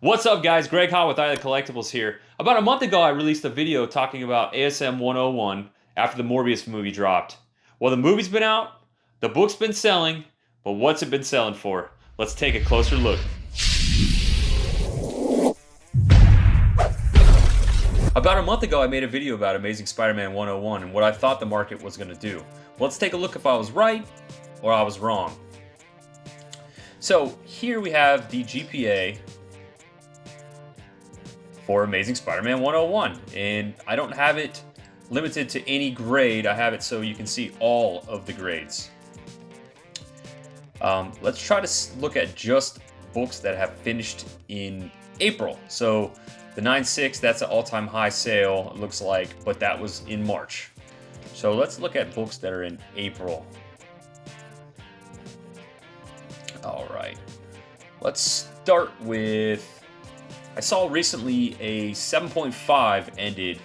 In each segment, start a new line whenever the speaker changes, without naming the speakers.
What's up, guys? Greg Ha with Island Collectibles here. About a month ago, I released a video talking about ASM 101 after the Morbius movie dropped. Well, the movie's been out, the book's been selling, but what's it been selling for? Let's take a closer look. About a month ago, I made a video about Amazing Spider-Man 101 and what I thought the market was going to do. Let's take a look if I was right or I was wrong. So here we have the GPA for Amazing Spider-Man 101, and I don't have it limited to any grade. I have it so you can see all of the grades. Let's try to look at just books that have finished in April. So the 9.6, that's an all-time high sale, it looks like, but that was in March. So let's look at books that are in April. All right, let's start with, I saw recently a 7.5 ended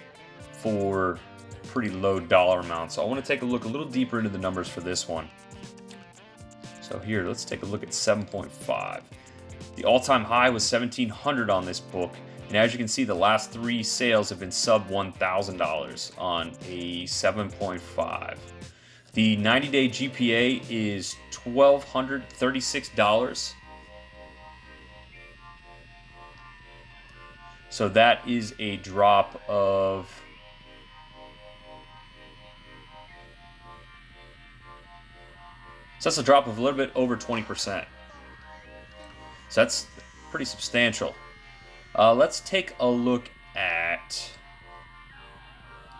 for pretty low dollar amount. So I want to take a look a little deeper into the numbers for this one. So here, let's take a look at 7.5. The all-time high was $1,700 on this book. And as you can see, the last three sales have been sub $1,000 on a 7.5. The 90-day GPA is $1,236. So that is a drop of a little bit over 20%. So that's pretty substantial. Let's take a look at,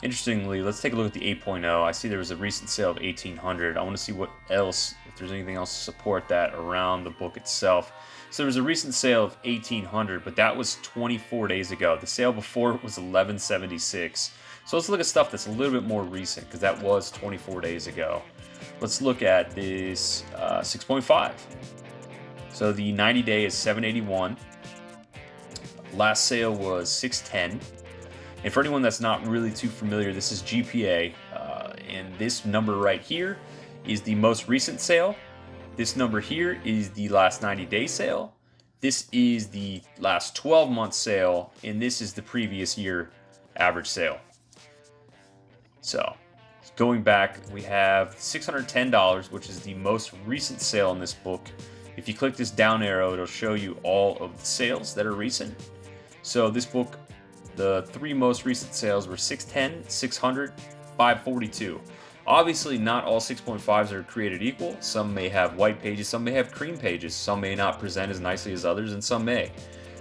interestingly, let's take a look at the 8.0. I see there was a recent sale of $1,800. I want to see what else, if there's anything else to support that around the book itself. So there was a recent sale of $1,800, but that was 24 days ago. The sale before was $1,176. So let's look at stuff that's a little bit more recent, because that was 24 days ago. Let's look at this 6.5. So the 90-day is $781. Last sale was $610. And for anyone that's not really too familiar, this is GPA. And this number right here is the most recent sale. This number here is the last 90-day sale. This is the last 12-month sale. And this is the previous year average sale. So going back, we have $610, which is the most recent sale in this book. If you click this down arrow, it'll show you all of the sales that are recent. So this book, the three most recent sales were $610, $600, $542. Obviously, not all 6.5s are created equal. Some may have white pages, some may have cream pages, some may not present as nicely as others, and some may.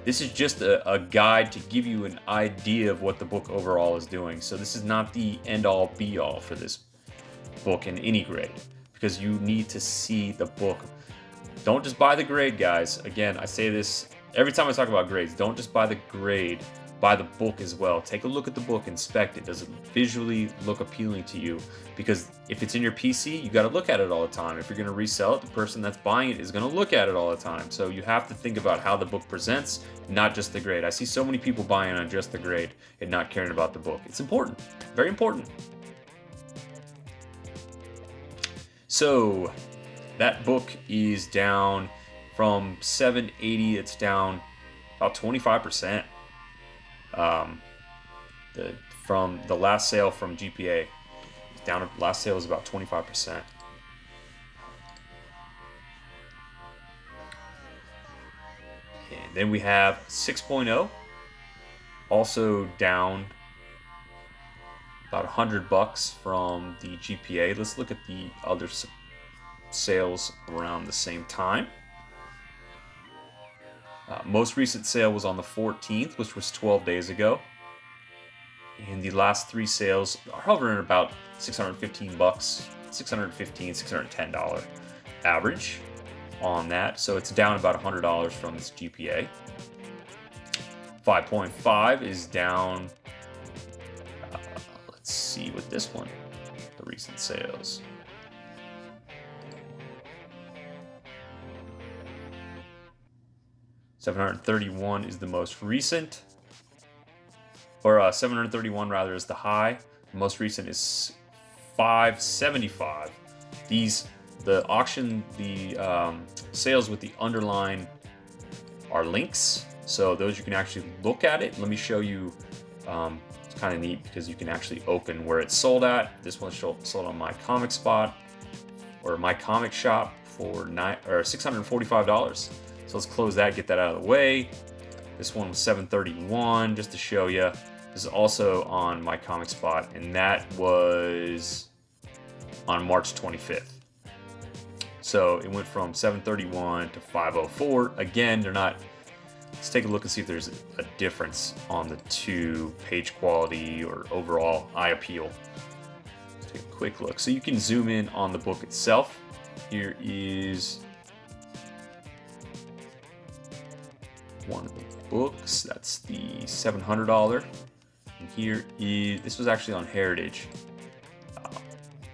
This is just a guide to give you an idea of what the book overall is doing. So this is not the end-all, be-all for this book in any grade, because you need to see the book. Don't just buy the grade, guys. Again, I say this every time I talk about grades. Don't just buy the grade. Buy the book as well. Take a look at the book, inspect it. Does it visually look appealing to you? Because if it's in your PC, you got to look at it all the time. If you're going to resell it, the person that's buying it is going to look at it all the time. So you have to think about how the book presents, not just the grade. I see so many people buying on just the grade and not caring about the book. It's important, very important. So that book is down from $780. It's down about 25%. From the last sale from GPA, down. Last sale was about 25%. And then we have 6.0, also down about $100 from the GPA. Let's look at the other sales around the same time. Most recent sale was on the 14th, which was 12 days ago. And the last three sales are hovering about $615, $610 average on that. So it's down about $100 from its GPA. 5.5 is down. Let's see with this one, the recent sales. $731 is the most recent, or $731 rather is the high. The most recent is $575. The auction, the sales with the underline are links. So those you can actually look at it. Let me show you. It's kind of neat because you can actually open where it's sold at. This one's sold on My Comic Spot or My Comic Shop for $645. So let's close that, get that out of the way. This one was $731, just to show you. This is also on My Comic Spot, and that was on March 25th. So it went from $731 to $504. Again, they're not. Let's take a look and see if there's a difference on the two, page quality or overall eye appeal. Let's take a quick look. So you can zoom in on the book itself. Here is one of the books. That's the $700. And here is, this was actually on Heritage.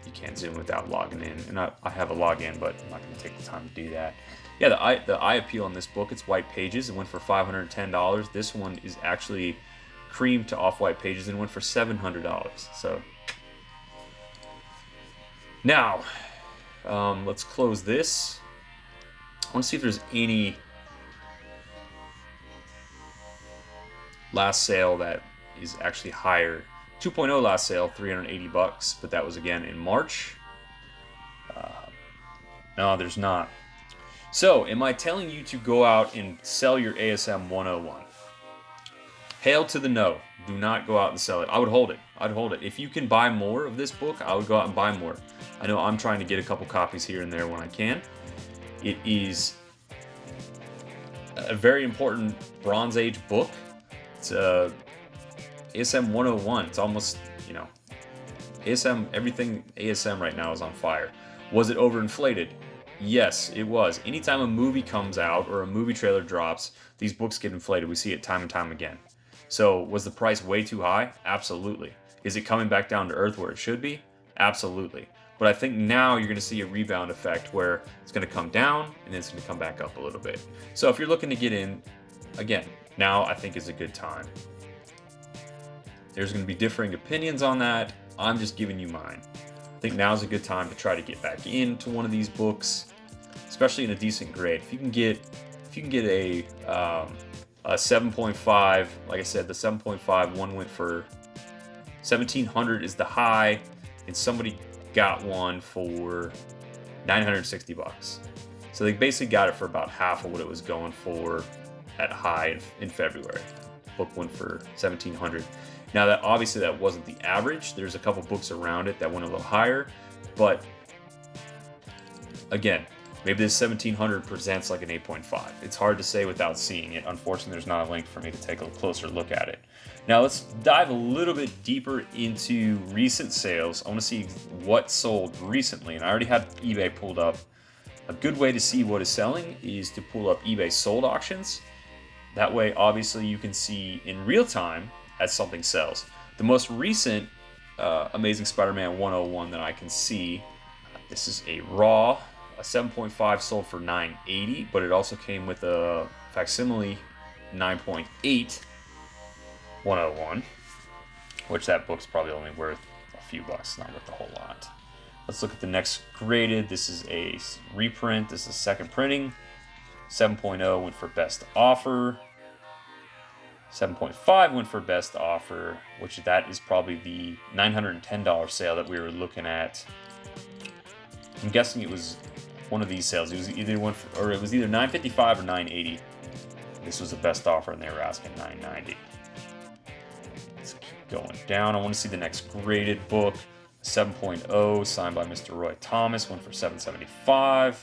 You can't zoom without logging in. And I have a login, but I'm not going to take the time to do that. Yeah, the eye appeal on this book, it's white pages. It went for $510. This one is actually cream to off-white pages and went for $700. So now, let's close this. I want to see if there's any last sale that is actually higher. 2.0 last sale, $380, but that was again in March. No, there's not. So, am I telling you to go out and sell your ASM 101? Hail to the no. Do not go out and sell it. I would hold it. I'd hold it. If you can buy more of this book, I would go out and buy more. I know I'm trying to get a couple copies here and there when I can. It is a very important Bronze Age book. It's ASM 101. It's almost, ASM, everything ASM right now is on fire. Was it overinflated? Yes, it was. Anytime a movie comes out or a movie trailer drops, these books get inflated. We see it time and time again. So was the price way too high? Absolutely. Is it coming back down to earth where it should be? Absolutely. But I think now you're going to see a rebound effect where it's going to come down and then it's going to come back up a little bit. So if you're looking to get in, again, now I think is a good time. There's going to be differing opinions on that. I'm just giving you mine. I think now's a good time to try to get back into one of these books, especially in a decent grade. If you can get a 7.5, like I said, the 7.5 one went for $1,700 is the high, and somebody got one for $960. So they basically got it for about half of what it was going for at high in February. Book went for $1,700. Now that obviously that wasn't the average. There's a couple books around it that went a little higher, but again, maybe this 1700 presents like an 8.5. It's hard to say without seeing it. Unfortunately, there's not a link for me to take a closer look at it. Now let's dive a little bit deeper into recent sales. I want to see what sold recently, and I already have eBay pulled up. A good way to see what is selling is to pull up eBay sold auctions. That way, obviously, you can see in real time as something sells. The most recent Amazing Spider-Man 101 that I can see, this is a raw, a 7.5 sold for $980, but it also came with a facsimile 9.8 101, which that book's probably only worth a few bucks, not worth a whole lot. Let's look at the next graded. This is a reprint. This is second printing. 7.0 went for best offer. 7.5 went for best offer, which that is probably the $910 sale that we were looking at. I'm guessing it was one of these sales. It was either $955 or $980. This was the best offer, and they were asking $990. Let's keep going down. I want to see the next graded book. 7.0 signed by Mr. Roy Thomas went for $775.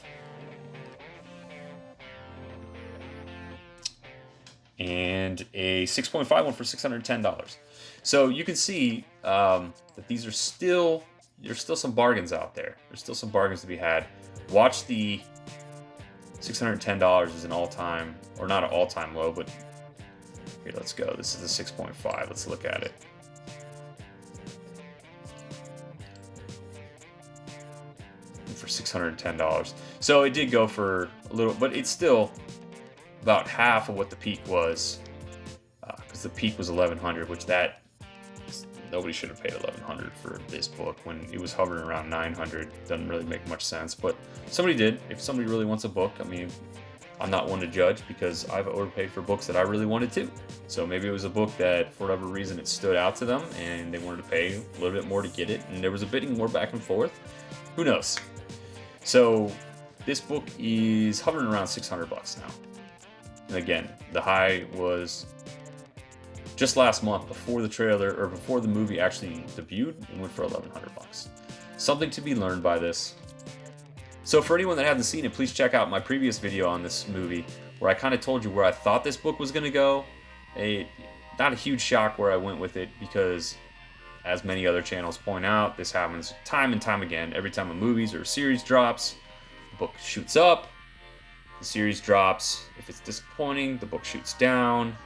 And a 6.5 one for $610. So you can see that these are there's still some bargains out there. There's still some bargains to be had. Watch the $610 is an all-time, or not an all-time low, but here, let's go. This is the 6.5. Let's look at it. For $610. So it did go for a little, but it's still about half of what the peak was, because the peak was $1,100, which that nobody should have paid $1,100 for this book when it was hovering around $900. Doesn't really make much sense, but somebody did. If somebody really wants a book, I mean, I'm not one to judge because I've overpaid for books that I really wanted to. So maybe it was a book that, for whatever reason, it stood out to them and they wanted to pay a little bit more to get it, and there was a bidding war back and forth. Who knows? So this book is hovering around $600 now. And again, the high was just last month before the trailer or before the movie actually debuted and went for $1,100. Something to be learned by this. So for anyone that hasn't seen it, please check out my previous video on this movie where I kind of told you where I thought this book was going to go. Not a huge shock where I went with it because, as many other channels point out, this happens time and time again. Every time a movie or a series drops, the book shoots up, the series drops. If it's disappointing, the book shoots down,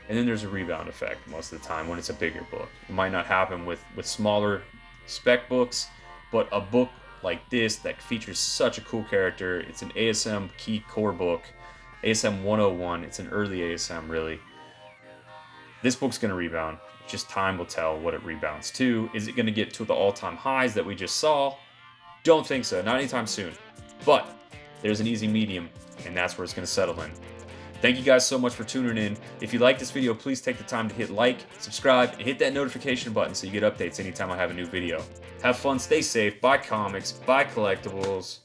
and then there's a rebound effect most of the time when it's a bigger book. It might not happen with smaller spec books, but a book like this that features such a cool character. It's an ASM key core book, ASM 101. It's an early ASM, really. This book's going to rebound. Just time will tell what it rebounds to. Is it going to get to the all-time highs that we just saw? Don't think so. Not anytime soon. But there's an easy medium, and that's where it's going to settle in. Thank you guys so much for tuning in. If you like this video, please take the time to hit like, subscribe, and hit that notification button so you get updates anytime I have a new video. Have fun, stay safe, buy comics, buy collectibles.